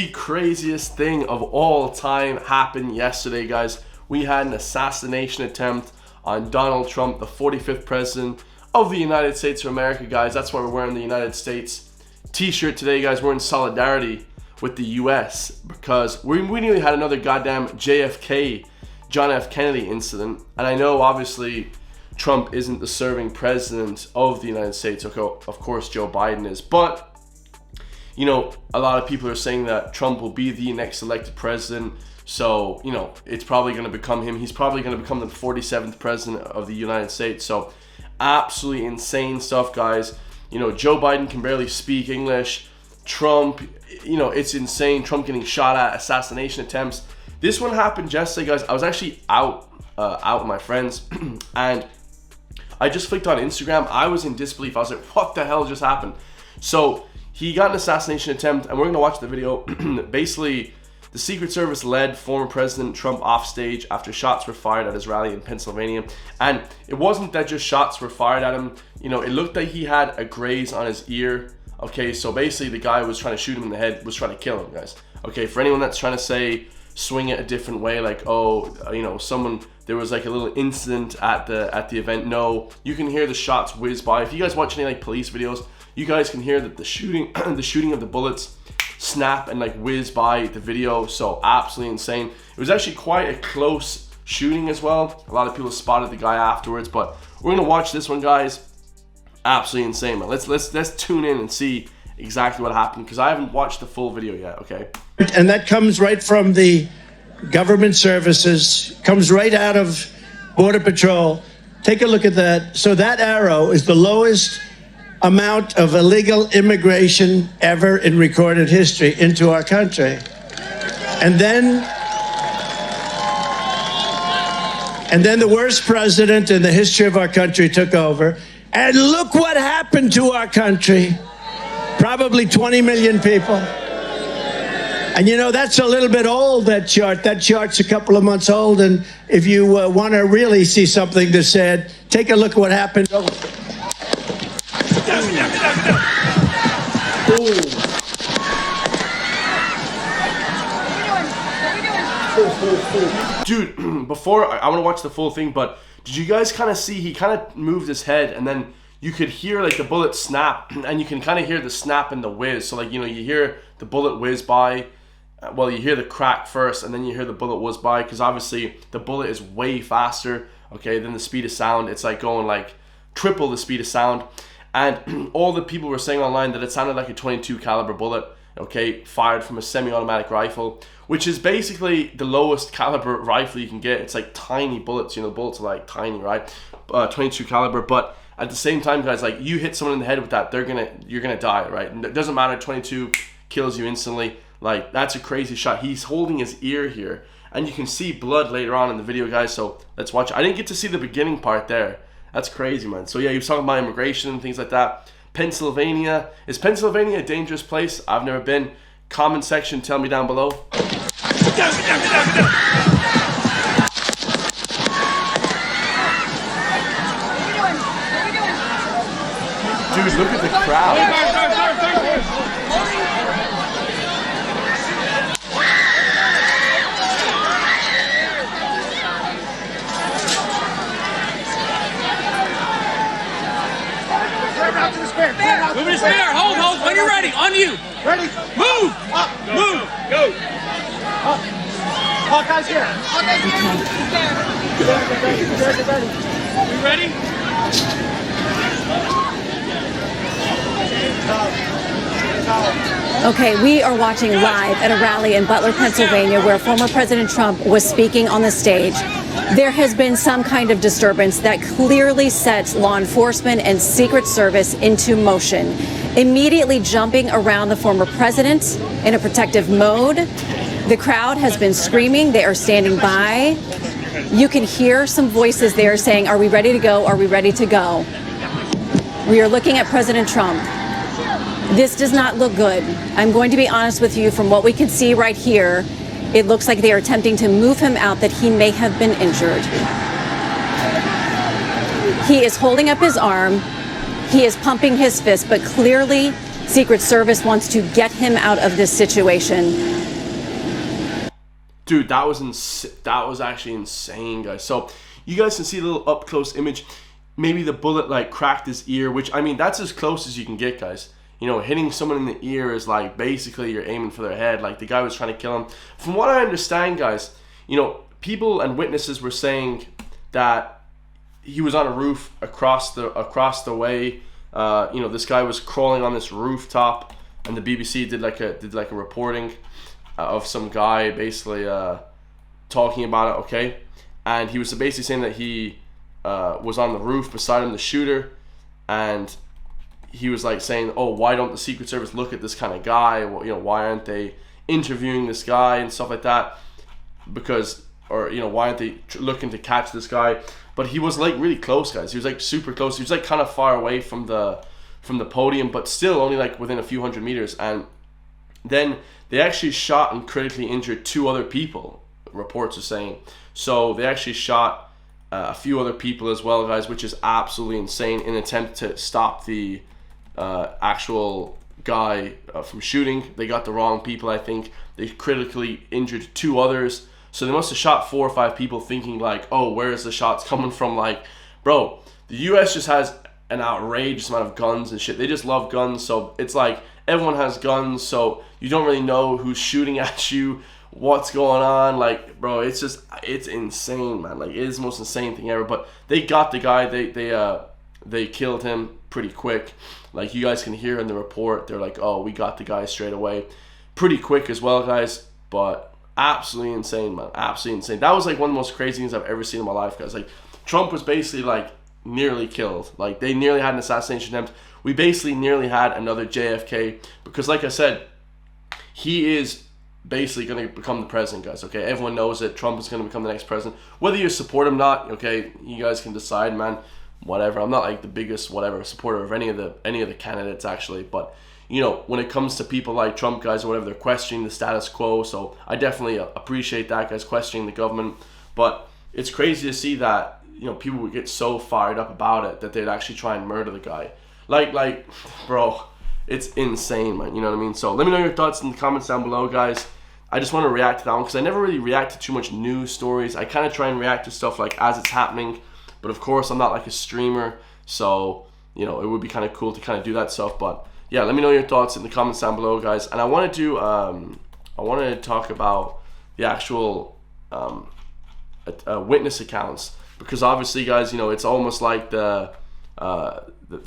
The craziest thing of all time happened yesterday, guys. We had an assassination attempt on Donald Trump, the 45th president of the United States of America, guys. That's why we're wearing the United States t-shirt today, guys. We're in solidarity with the US because we nearly had another goddamn JFK, John F. Kennedy incident. And I know, obviously, Trump isn't the serving president of the United States. Okay, of course, Joe Biden is. But you know, a lot of people are saying that Trump will be the next elected president. So, you know, it's probably going to become him. He's probably going to become the 47th president of the United States. So, absolutely insane stuff, guys. You know, Joe Biden can barely speak English. Trump, you know, it's insane. Trump getting shot at, assassination attempts. This one happened yesterday, guys. I was actually out with my friends, and I just flicked on Instagram. I was in disbelief. I was like, what the hell just happened? So, he got an assassination attempt, and we're going to watch the video. Basically, the Secret Service led former President Trump off stage after shots were fired at his rally in Pennsylvania. And it wasn't that just shots were fired at him. You know, it looked like he had a graze on his ear. Okay, so basically the guy was trying to shoot him in the head, was trying to kill him, guys. Okay, for anyone that's trying to say, swing it a different way, like, oh, you know, there was like a little incident at the event. No, you can hear the shots whiz by. If you guys watch any like police videos, you guys can hear that the shooting of the bullets snap and like whiz by the video. So absolutely insane. It was actually quite a close shooting as well. A lot of people spotted the guy afterwards, but we're gonna watch this one, guys. Absolutely insane, man. Let's tune in and see exactly what happened, because I haven't watched the full video yet. Okay. And that comes right from the government services, comes right out of Border Patrol. Take a look at that. So that arrow is the lowest amount of illegal immigration ever in recorded history into our country. And then the worst president in the history of our country took over. And look what happened to our country. Probably 20 million people. And you know, that's a little bit old, that chart. That chart's a couple of months old. And if you want to really see something that's sad, take a look at what happened. Dude, before I want to watch the full thing, but did you guys kind of see he kind of moved his head, and then you could hear like the bullet snap, and you can kind of hear the snap and the whiz. So like, you know, you hear the bullet whiz by. Well, you hear the crack first, and then you hear the bullet whiz by, because obviously the bullet is way faster, okay, than the speed of sound. It's like going like triple the speed of sound. And all the people were saying online that it sounded like a 22 caliber bullet, okay, fired from a semi-automatic rifle, which is basically the lowest caliber rifle you can get. It's like tiny bullets, you know, bullets are like tiny, right? 22 caliber, but at the same time, guys, like, you hit someone in the head with that, you're gonna die, right? And it doesn't matter, 22 kills you instantly. Like, that's a crazy shot. He's holding his ear here, and you can see blood later on in the video, guys, so let's watch it. I didn't get to see the beginning part there. That's crazy, man. So yeah, he was talking about immigration and things like that. Pennsylvania. Is Pennsylvania a dangerous place? I've never been. Comment section, tell me down below. Dude, look at the crowd. Move to spare. Hold. When you're ready. On you. Ready. Move. Up. Move. Go. Up. Hawkeye's here. Ready. You ready? Okay, we are watching live at a rally in Butler, Pennsylvania, where former President Trump was speaking on the stage. There has been some kind of disturbance that clearly sets law enforcement and Secret Service into motion, immediately jumping around the former president in a protective mode. The crowd has been screaming. They are standing by. You can hear some voices there saying, "Are we ready to go? Are we ready to go?" We are looking at President Trump. This does not look good. I'm going to be honest with you. From what we can see right here, it looks like they are attempting to move him out, that he may have been injured. He is holding up his arm. He is pumping his fist, but clearly Secret Service wants to get him out of this situation. Dude, that was actually insane, guys. So you guys can see a little up close image. Maybe the bullet like cracked his ear, which I mean that's as close as you can get, guys. You know, hitting someone in the ear is like basically you're aiming for their head. Like the guy was trying to kill him. From what I understand, guys, you know, people and witnesses were saying that he was on a roof across the way. You know, this guy was crawling on this rooftop, and the BBC did like a reporting of some guy basically talking about it. Okay, and he was basically saying that he was on the roof beside him, the shooter, and he was like saying, "Oh, why don't the Secret Service look at this kind of guy? Well, you know, why aren't they interviewing this guy and stuff like that? Because, or you know, why aren't they looking to catch this guy?" But he was like really close, guys. He was like super close. He was like kind of far away from the podium, but still only like within a few hundred meters. And then they actually shot and critically injured 2 other people. Reports are saying. So they actually shot a few other people as well, guys, which is absolutely insane. In an attempt to stop the actual guy from shooting, they got the wrong people. I think they critically injured 2 others. So they must have shot 4 or 5 people, thinking like, "Oh, where is the shots coming from?" Like, bro, the U.S. just has an outrageous amount of guns and shit. They just love guns, so it's like everyone has guns, so you don't really know who's shooting at you, what's going on. Like, bro, it's insane, man. Like, it is the most insane thing ever. But they got the guy. They killed him pretty quick. Like, you guys can hear in the report, they're like, "Oh, we got the guy straight away," pretty quick as well, guys. But absolutely insane, man. Absolutely insane. That was like one of the most crazy things I've ever seen in my life, guys. Like, Trump was basically like nearly killed. Like, they nearly had an assassination attempt. We basically nearly had another JFK, because like I said, he is basically going to become the president, guys. Okay, everyone knows it. Trump is going to become the next president. Whether you support him or not, okay, you guys can decide, man. Whatever. I'm not like the biggest whatever supporter of any of the candidates, actually, but you know, when it comes to people like Trump, guys, or whatever, they're questioning the status quo. So I definitely appreciate that, guys, questioning the government. But it's crazy to see that, you know, people would get so fired up about it that they'd actually try and murder the guy. Like, bro, it's insane, man. You know what I mean? So let me know your thoughts in the comments down below, guys. I just want to react to that one because I never really react to too much news stories. I kind of try and react to stuff like as it's happening. But of course, I'm not like a streamer. So, you know, it would be kind of cool to kind of do that stuff. But yeah, let me know your thoughts in the comments down below, guys. And I wanted to talk about the actual witness accounts, because obviously, guys, you know, it's almost like the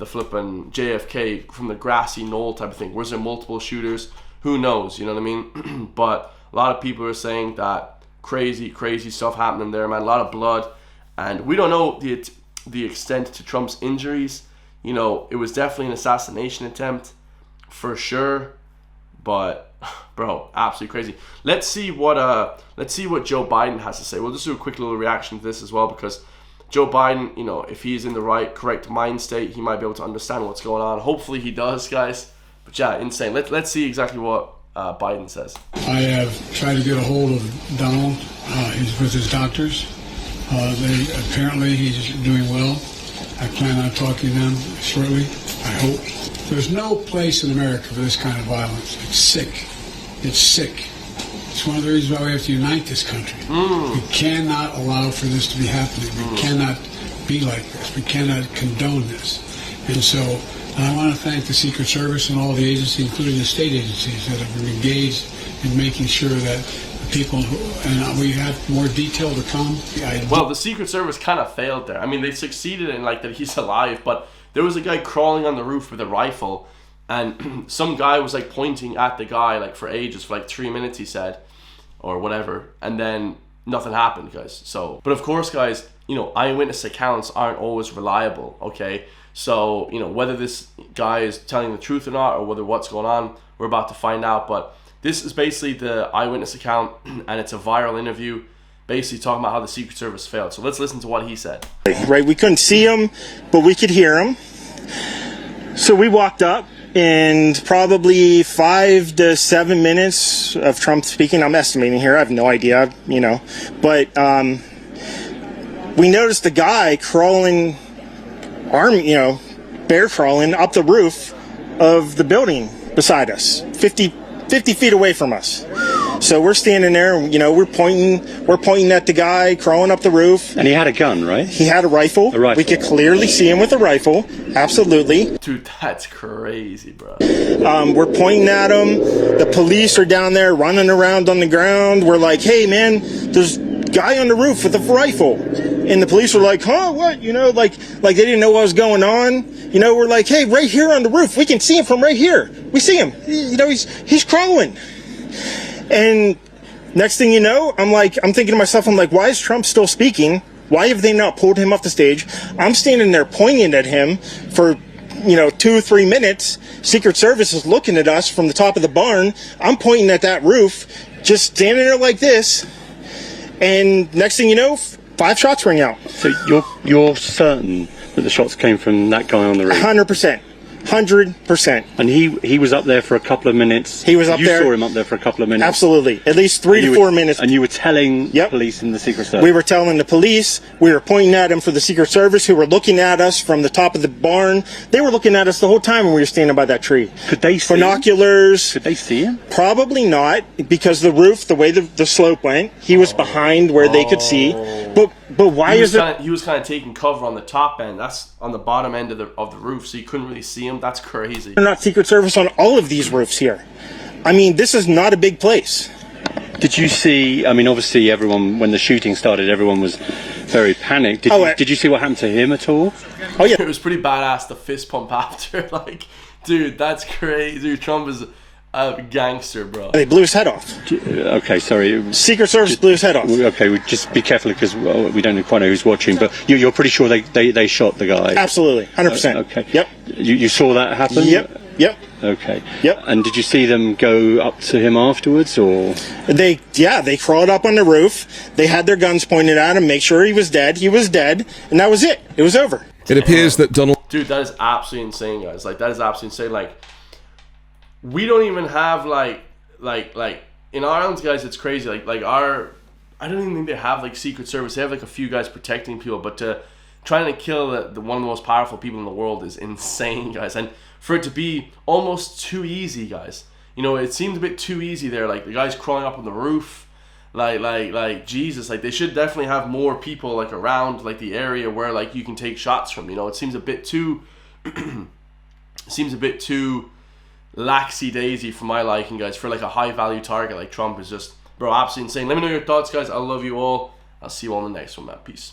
flipping JFK from the grassy knoll type of thing. Was there multiple shooters? Who knows? You know what I mean? But a lot of people are saying that crazy stuff happening there, man. A lot of blood, and we don't know the extent to Trump's injuries. You know, it was definitely an assassination attempt, for sure. But, bro, absolutely crazy. Let's see what Joe Biden has to say. We'll just do a quick little reaction to this as well, because Joe Biden, you know, if he's in the correct mind state, he might be able to understand what's going on. Hopefully he does, guys. But yeah, insane. Let's see exactly what Biden says. I have tried to get a hold of Donald. He's with his doctors. Apparently he's doing well. I plan on talking to them shortly, I hope. There's no place in America for this kind of violence. It's sick. It's sick. It's one of the reasons why we have to unite this country. We cannot allow for this to be happening. We cannot be like this. We cannot condone this. And so I want to thank the Secret Service and all the agencies, including the state agencies, that have been engaged in making sure that people and we have more detail to come. Well, the Secret Service kind of failed there. I mean, they succeeded in like that he's alive, but there was a guy crawling on the roof with a rifle, and some guy was like pointing at the guy like for ages, for like 3 minutes, he said, or whatever, and then nothing happened, guys. So, but of course, guys, you know, eyewitness accounts aren't always reliable, okay? So, you know, whether this guy is telling the truth or not, or whether what's going on, we're about to find out. But this is basically the eyewitness account, and it's a viral interview basically talking about how the Secret Service failed. So let's listen to what he said. Right, we couldn't see him, but we could hear him. So we walked up, and probably 5 to 7 minutes of Trump speaking. I'm estimating here, I have no idea, you know. But we noticed the guy crawling, bear crawling up the roof of the building beside us, 50 feet away from us. So we're standing there, and, you know, we're pointing at the guy crawling up the roof. And he had a gun, right? He had a rifle. A rifle. We could clearly see him with a rifle. Absolutely. Dude, that's crazy, bro. We're pointing at him. The police are down there running around on the ground. We're like, hey, man, there's a guy on the roof with a rifle. And the police were like, huh, what? You know, like they didn't know what was going on. You know, we're like, hey, right here on the roof. We can see him from right here. We see him. You know, he's crawling. And next thing you know, I'm thinking to myself, I'm like, why is Trump still speaking? Why have they not pulled him off the stage? I'm standing there pointing at him for, 2 or 3 minutes. Secret Service is looking at us from the top of the barn. I'm pointing at that roof, just standing there like this. And next thing you know, 5 shots ring out. So you're certain that the shots came from that guy on the roof? 100%. 100%. And he was up there for a couple of minutes. He was up there. You saw him up there for a couple of minutes. Absolutely. At least 3 to 4 minutes. And you were telling the police and the Secret Service. We were telling the police. We were pointing at him for the Secret Service, who were looking at us from the top of the barn. They were looking at us the whole time when we were standing by that tree. Could they see binoculars? Could they see him? Probably not, because the roof, the way the slope went, he was behind where they could see. But why is it? He was kind of taking cover on the top end. That's on the bottom end of the roof, so you couldn't really see him. That's crazy. They're not Secret Service on all of these roofs here. I mean, this is not a big place. Did you see? I mean, obviously, everyone when the shooting started, everyone was very panicked. Did you see what happened to him at all? Oh yeah, it was pretty badass. The fist pump after, like, dude, that's crazy. Dude, Trump is a gangster, bro. They blew his head off. Okay, sorry. Secret Service blew his head off. Okay, we just be careful because we don't quite know who's watching. But you're pretty sure they shot the guy. Absolutely, 100%. Okay. Yep. You saw that happen? Yep. Okay. Yep. And did you see them go up to him afterwards, or? They crawled up on the roof. They had their guns pointed at him, make sure he was dead. He was dead, and that was it. It was over. It appears that Donald... Dude, that is absolutely insane, guys. Like, that is absolutely insane. Like, we don't even have like in Ireland, guys, it's crazy. Like I don't even think they have like Secret Service. They have like a few guys protecting people, but trying to kill the one of the most powerful people in the world is insane, guys. And for it to be almost too easy, guys, it seemed a bit too easy there. Like the guys crawling up on the roof, like Jesus, like they should definitely have more people like around like the area where like you can take shots from. It seems a bit too laxy daisy for my liking, guys, for like a high value target like Trump is just, bro, absolutely insane. Let me know your thoughts, guys. I love you all. I'll see you all in the next one, man. Peace.